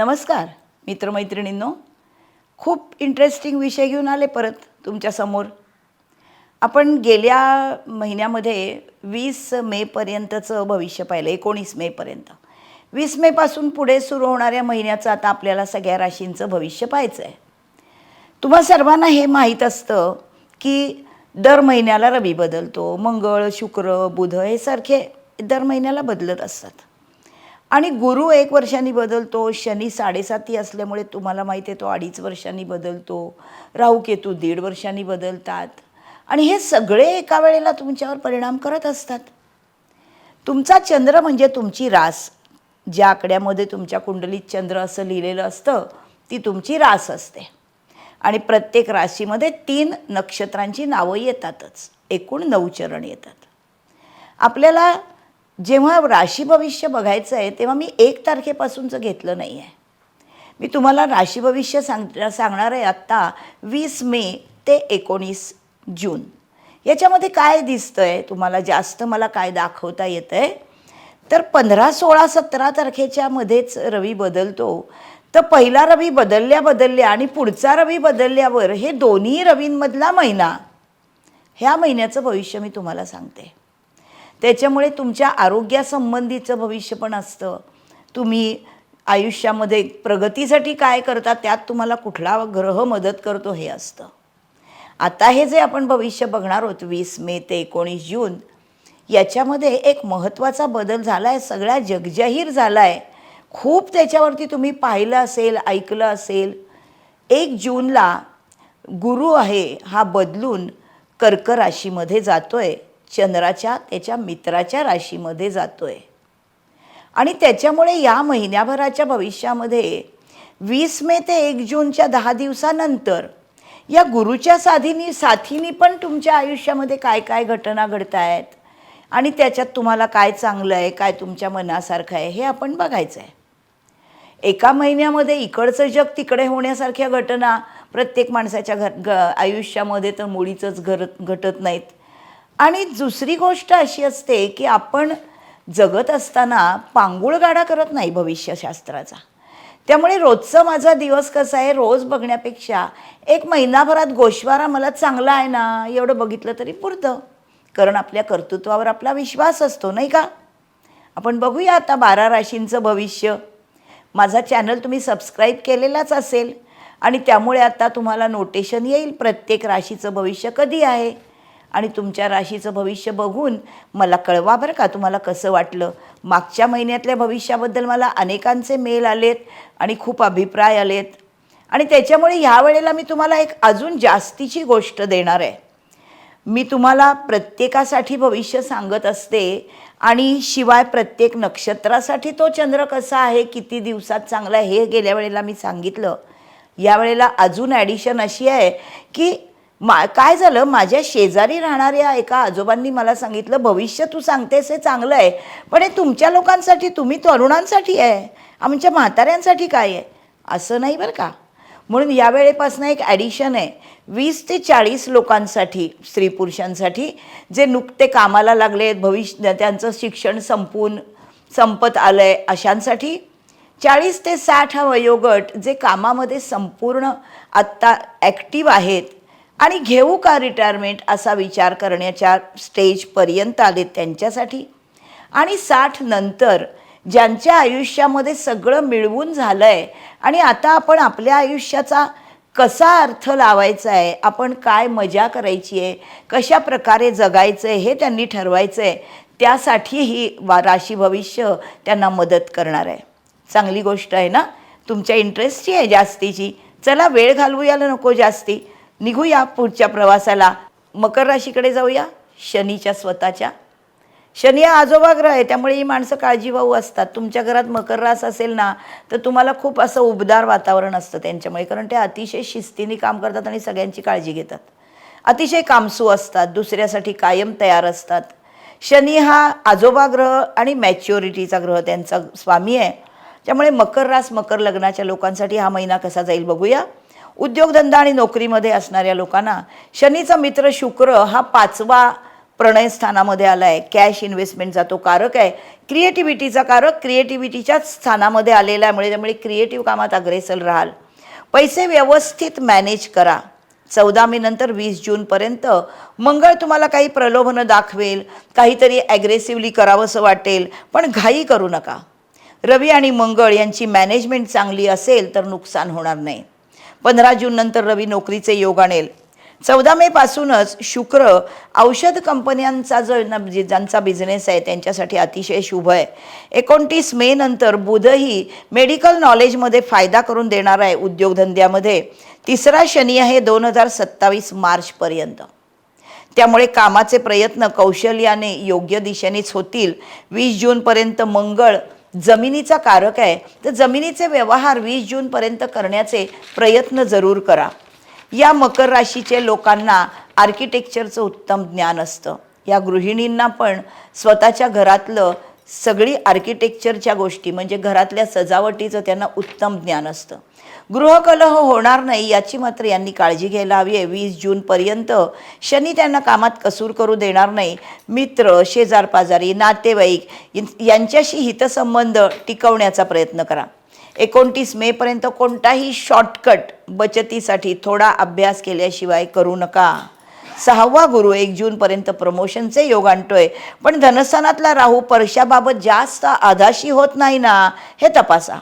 नमस्कार मित्रमैत्रिणींनो, खूप इंटरेस्टिंग विषय घेऊन आले परत तुमच्यासमोर। आपण गेल्या महिन्यामध्ये 20 मेपर्यंतचं भविष्य पाहिलं, 19 मेपर्यंत। 20 मेपासून पुढे सुरू होणाऱ्या महिन्याचं आता आपल्याला सगळ्या राशींचं भविष्य पाहायचं आहे। तुम्हा सर्वांना हे माहीत असतं की दर महिन्याला रवी बदलतो, मंगळ, शुक्र, बुध हे सारखे दर महिन्याला बदलत असतात। आणि गुरु 1 वर्षांनी बदलतो, शनी 7.5 असल्यामुळे तुम्हाला माहिती आहे तो 2.5 वर्षांनी बदलतो, राहू केतू 1.5 वर्षांनी बदलतात आणि हे सगळे एका वेळेला तुमच्यावर परिणाम करत असतात। तुमचा चंद्र म्हणजे तुमची रास, ज्या आकड्यामध्ये तुमच्या कुंडलीत चंद्र असं लिहिलेलं असतं ती तुमची रास असते आणि प्रत्येक राशीमध्ये 3 नक्षत्रांची नावं येतातच, एकूण 9 चरण येतात। आपल्याला जेव्हा राशी भविष्य बघायचं आहे तेव्हा मी 1 तारखेपासूनचं घेतलं नाही आहे। मी तुम्हाला राशी भविष्य सांगणार आहे आत्ता 20 मे ते 19 जून। याच्यामध्ये काय दिसतंय तुम्हाला, जास्त मला काय दाखवता येतं आहे तर 15, 16, 17 तारखेच्या मध्येच रवी बदलतो। तर पहिला रवी बदलल्या आणि पुढचा रवी बदलल्यावर हे दोन्ही रवींमधला महिना, ह्या महिन्याचं भविष्य मी तुम्हाला सांगते। त्याच्यामुळे तुमच्या आरोग्यासंबंधीचं भविष्य पण असतं, तुम्ही आयुष्यामध्ये प्रगतीसाठी काय करता, त्यात तुम्हाला कुठला ग्रह मदत करतो हे असतं। आता हे जे आपण भविष्य बघणार आहोत 20 मे ते 19 जून, याच्यामध्ये एक महत्त्वाचा बदल झाला आहे, सगळ्या जगजाहीर झाला आहे। खूप त्याच्यावरती तुम्ही पाहिलं असेल, ऐकलं असेल। 1 जूनला गुरु आहे हा बदलून कर्क राशीमध्ये जातोय, चंद्राच्या त्याच्या मित्राच्या राशीमध्ये जातोय आणि त्याच्यामुळे या महिन्याभराच्या भविष्यामध्ये 20 मे ते 1 जूनच्या 10 दिवसानंतर या गुरुच्या साथीनी पण तुमच्या आयुष्यामध्ये काय काय घटना घडत आहेत आणि त्याच्यात तुम्हाला काय चांगलं आहे, काय तुमच्या मनासारखं आहे हे आपण बघायचं आहे। एका महिन्यामध्ये इकडचं जग तिकडे होण्यासारख्या घटना प्रत्येक माणसाच्या आयुष्यामध्ये तर मुळीच घटत नाहीत। आणि दुसरी गोष्ट अशी असते की आपण जगत असताना पांगुळगाडा करत नाही भविष्यशास्त्राचा। त्यामुळे रोजचा माझा दिवस कसा आहे रोज बघण्यापेक्षा 1 महिनाभरात गोश्वारा मला चांगला आहे ना एवढं बघितलं तरी पुरतं, कारण आपल्या कर्तृत्वावर आपला विश्वास असतो, नाही का। आपण बघूया आता 12 राशींचं भविष्य। माझा चॅनल तुम्ही सबस्क्राईब केलेलाच असेल आणि त्यामुळे आता तुम्हाला नोटिफिकेशन येईल प्रत्येक राशीचं भविष्य कधी आहे आणि तुमच्या राशीचं भविष्य बघून मला कळवा बरं का, तुम्हाला कसं वाटलं। मागच्या महिन्यातल्या भविष्याबद्दल मला अनेकांचे मेल आलेत आणि खूप अभिप्राय आलेत आणि त्याच्यामुळे ह्या वेळेला मी तुम्हाला एक अजून जास्तीची गोष्ट देणार आहे। मी तुम्हाला प्रत्येकासाठी भविष्य सांगत असते आणि शिवाय प्रत्येक नक्षत्रासाठी तो चंद्र कसा आहे, किती दिवसात चांगला आहे हे गेल्या वेळेला मी सांगितलं। या वेळेला अजून ॲडिशन अशी आहे की काय झालं, माझ्या शेजारी राहणाऱ्या एका आजोबांनी मला सांगितलं, भविष्य तू सांगतेस हे चांगलं आहे पण हे तुमच्या लोकांसाठी, तुम्ही तरुणांसाठी आहे, आमच्या म्हाताऱ्यांसाठी काय आहे, असं नाही बरं का। म्हणून या वेळेपासून एक ॲडिशन आहे 20 ते 40 लोकांसाठी, स्त्री पुरुषांसाठी जे नुकते कामाला लागलेत, भविष्य त्यांचं शिक्षण संपत आलं आहे अशांसाठी। 40 ते 60 हा वयोगट जे कामामध्ये संपूर्ण आत्ता ॲक्टिव्ह आहेत आणि घेऊ का रिटायरमेंट असा विचार करण्याच्या स्टेजपर्यंत आले त्यांच्यासाठी। आणि 60 नंतर ज्यांच्या आयुष्यामध्ये सगळं मिळवून झालं आहे आणि आता आपण आपल्या आयुष्याचा कसा अर्थ लावायचा आहे, आपण काय मजा करायची आहे, कशा प्रकारे जगायचं आहे हे त्यांनी ठरवायचं आहे, त्यासाठी ही राशी भविष्य त्यांना मदत करणार आहे। चांगली गोष्ट आहे ना, तुमच्या इंटरेस्टची आहे जास्तीची। चला वेळ घालवूयाला नको जास्ती, निघूया पुढच्या प्रवासाला। मकर राशीकडे जाऊया, शनीच्या स्वतःच्या। शनी हा आजोबा ग्रह आहे, त्यामुळे ही माणसं काळजीवाहू असतात। तुमच्या घरात मकर रास असेल ना तर तुम्हाला खूप असं उबदार वातावरण असतं त्यांच्यामुळे, कारण ते अतिशय शिस्तीने काम करतात आणि सगळ्यांची काळजी घेतात, अतिशय कामसू असतात, दुसऱ्यासाठी कायम तयार असतात। शनी हा आजोबा ग्रह आणि मॅच्युरिटीचा ग्रह त्यांचा स्वामी आहे, त्यामुळे मकर रास मकर लग्नाच्या लोकांसाठी हा महिना कसा जाईल बघूया। उद्योगधंदा आणि नोकरीमध्ये असणाऱ्या लोकांना शनीचा मित्र शुक्र हा 5वा प्रणय स्थानामध्ये आला आहे, कॅश इन्व्हेस्टमेंटचा तो कारक आहे, क्रिएटिव्हिटीचा कारक क्रिएटिव्हिटीच्याच स्थानामध्ये आलेला आहे, त्यामुळे क्रिएटिव्ह कामात अग्रेसर राहाल. पैसे व्यवस्थित मॅनेज करा. 14 मे नंतर 20 जूनपर्यंत मंगळ तुम्हाला काही प्रलोभनं दाखवेल, काहीतरी ॲग्रेसिव्हली करावंसं वाटेल, पण घाई करू नका. रवी आणि मंगळ यांची मॅनेजमेंट चांगली असेल तर नुकसान होणार नाही. 15 जून नंतर रवी नोकरीचे योग आणेल. 14 मे पासूनच शुक्र औषध कंपन्यांचा ज्यांचा बिझनेस आहे त्यांच्यासाठी अतिशय शुभ आहे. 29 मे नंतर बुधही मेडिकल नॉलेजमध्ये फायदा करून देणार आहे उद्योगधंद्यामध्ये. तिसरा शनी आहे 2027 मार्चपर्यंत. त्यामुळे कामाचे प्रयत्न कौशल्याने योग्य दिशेनेच होतील. 20 जूनपर्यंत मंगळ जमिनीचा कारक आहे, तर जमिनीचे व्यवहार 20 जूनपर्यंत करण्याचे प्रयत्न जरूर करा. या मकर राशीचे लोकांना आर्किटेक्चरचं उत्तम ज्ञान असतं. या गृहिणींना पण स्वतःच्या घरातलं सगळी आर्किटेक्चरच्या गोष्टी म्हणजे घरातल्या सजावटीचं त्यांना उत्तम ज्ञान असतं. गृहकलह होणार नाही याची मात्र यांनी काळजी घ्यायला हवी आहे. 20 जूनपर्यंत शनी त्यांना कामात कसूर करू देणार नाही. मित्र, शेजारपाजारी, नातेवाईक यांच्याशी हितसंबंध टिकवण्याचा प्रयत्न करा. 29 मेपर्यंत कोणताही शॉर्टकट बचतीसाठी थोडा अभ्यास केल्याशिवाय करू नका. 6वा गुरु 1 जूनपर्यंत प्रमोशनचे योग आणतोय, पण धनस्थानातला राहू परशाबाबत जास्त आधाशी होत नाही ना, हे तपासा.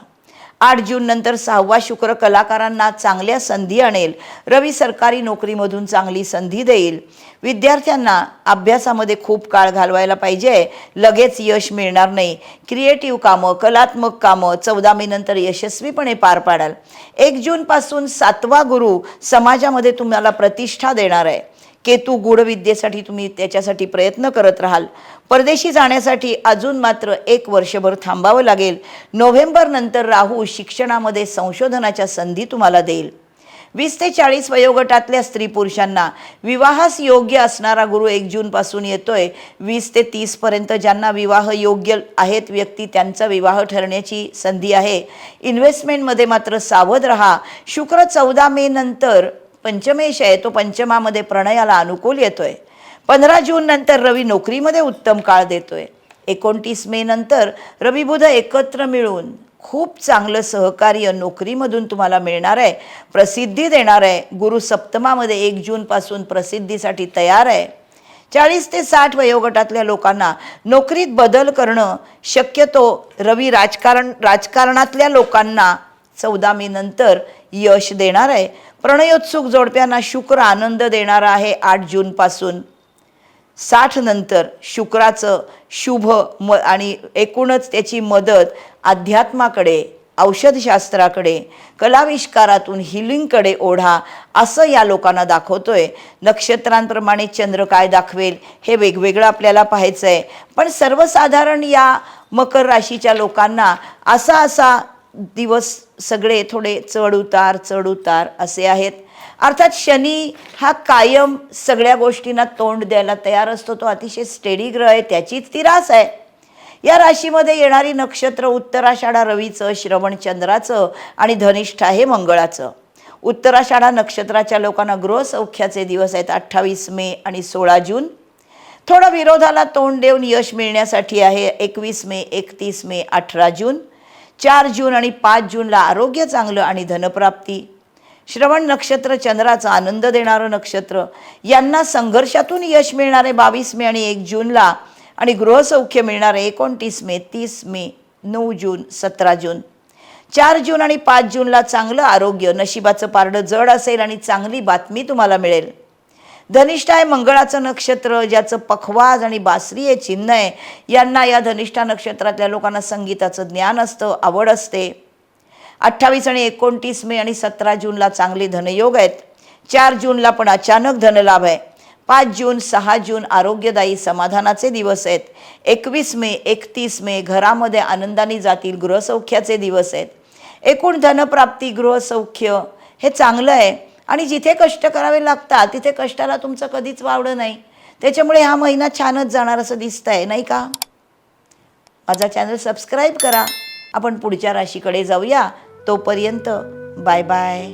8 जून नंतर 6वा शुक्र कलाकारांना चांगल्या संधी आणेल. रवी सरकारी नोकरीमधून चांगली संधी देईल. विद्यार्थ्यांना अभ्यासामध्ये खूप काळ घालवायला पाहिजे, लगेच यश मिळणार नाही. क्रिएटिव्ह कामं, कलात्मक कामं 14 मे नंतर यशस्वीपणे पार पाडाल. 1 जूनपासून 7वा गुरु समाजामध्ये तुम्हाला प्रतिष्ठा देणार आहे. केतू गूढविद्येसाठी तुम्ही त्याच्यासाठी प्रयत्न करत राहाल. परदेशी जाण्यासाठी अजून मात्र 1 वर्षभर थांबावं लागेल. नोव्हेंबर नंतर राहू शिक्षणामध्ये संशोधनाच्या संधी तुम्हाला देईल. 20 ते 40 वयोगटातल्या स्त्री पुरुषांना विवाहास योग्य असणारा गुरु 1 जूनपासून येतोय. 20 ते 30 पर्यंत ज्यांना विवाह योग्य आहेत व्यक्ती त्यांचा विवाह ठरण्याची संधी आहे. इन्व्हेस्टमेंटमध्ये मात्र सावध राहा. शुक्र 14 मे नंतर पंचमेश आहे, तो पंचमामध्ये प्रणयाला अनुकूल येतोय. 15 जून नंतर रवी नोकरीमध्ये उत्तम काळ देतोय. 29 मे नंतर रवी बुध एकत्र मिळून खूप चांगलं सहकार्य नोकरीमधून तुम्हाला मिळणार आहे, प्रसिद्धी देणार आहे. गुरु सप्तमामध्ये 1 जूनपासून प्रसिद्धीसाठी तयार आहे. 40 ते 60 वयोगटातल्या लोकांना नोकरीत बदल करणं शक्यतो रवी राजकारणातल्या लोकांना 14 मे नंतर यश देणार आहे. प्रणयोत्सुक जोडप्यांना शुक्र आनंद देणार आहे 8 जूनपासून. 60 नंतर शुक्राचं शुभ आणि एकूणच त्याची मदत अध्यात्माकडे, औषधशास्त्राकडे, कलाविष्कारातून हिलिंगकडे ओढा असं या लोकांना दाखवतोय. नक्षत्रांप्रमाणे चंद्र काय दाखवेल हे वेगवेगळं आपल्याला पाहायचं आहे, पण सर्वसाधारण या मकर राशीच्या लोकांना असा दिवस सगळे थोडे चढ उतार असे आहेत. अर्थात शनी हा कायम सगळ्या गोष्टींना तोंड द्यायला तयार असतो. तो अतिशय स्टेडी ग्रह आहे, त्याचीच ती रास आहे. या राशीमध्ये येणारी नक्षत्र उत्तराषाढा रवीचं, श्रवण चंद्राचं आणि धनिष्ठा हे मंगळाचं. उत्तराषाढा नक्षत्राच्या लोकांना गृहसौख्याचे दिवस आहेत 28 मे आणि 16 जून. थोडा विरोधाला तोंड देऊन यश मिळण्यासाठी आहे 21 मे, 31 मे, 18 जून. 4 जून आणि 5 जूनला आरोग्य चांगलं आणि धनप्राप्ती. श्रवण नक्षत्र चंद्राचं आनंद देणारं नक्षत्र, यांना संघर्षातून यश मिळणार आहे 22 मे आणि 1 जूनला आणि गृहसौख्य मिळणार आहे 29 मे, 30 मे, 9 जून, 17 जून. 4 जून आणि 5 जूनला चांगलं आरोग्य, नशिबाचं पारडं जड असेल आणि चांगली बातमी तुम्हाला मिळेल. धनिष्ठा आहे मंगळाचं नक्षत्र, ज्याचं पखवाज आणि बासरी हे चिन्ह आहे. यांना या धनिष्ठा नक्षत्रातल्या लोकांना संगीताचं ज्ञान असतं, आवड असते. 28 आणि 29 मे आणि 17 जूनला चांगले धनयोग आहेत. 4 जूनला पण अचानक धनलाभ आहे. 5 जून, 6 जून आरोग्यदायी समाधानाचे दिवस आहेत. 21 मे, 31 मे घरामध्ये आनंदाने जातील गृहसौख्याचे दिवस आहेत. एकूण धनप्राप्ती, गृहसौख्य हे चांगलं आहे आणि जिथे कष्ट करावे लागतात तिथे कष्टाला तुमचं कधीच वावडं नाही. त्याच्यामुळे हा महिना छानच जाणार असं दिसतंय, नाही का? माझा चॅनल सबस्क्राईब करा. आपण पुढच्या राशीकडे जाऊया. तोपर्यंत बाय बाय.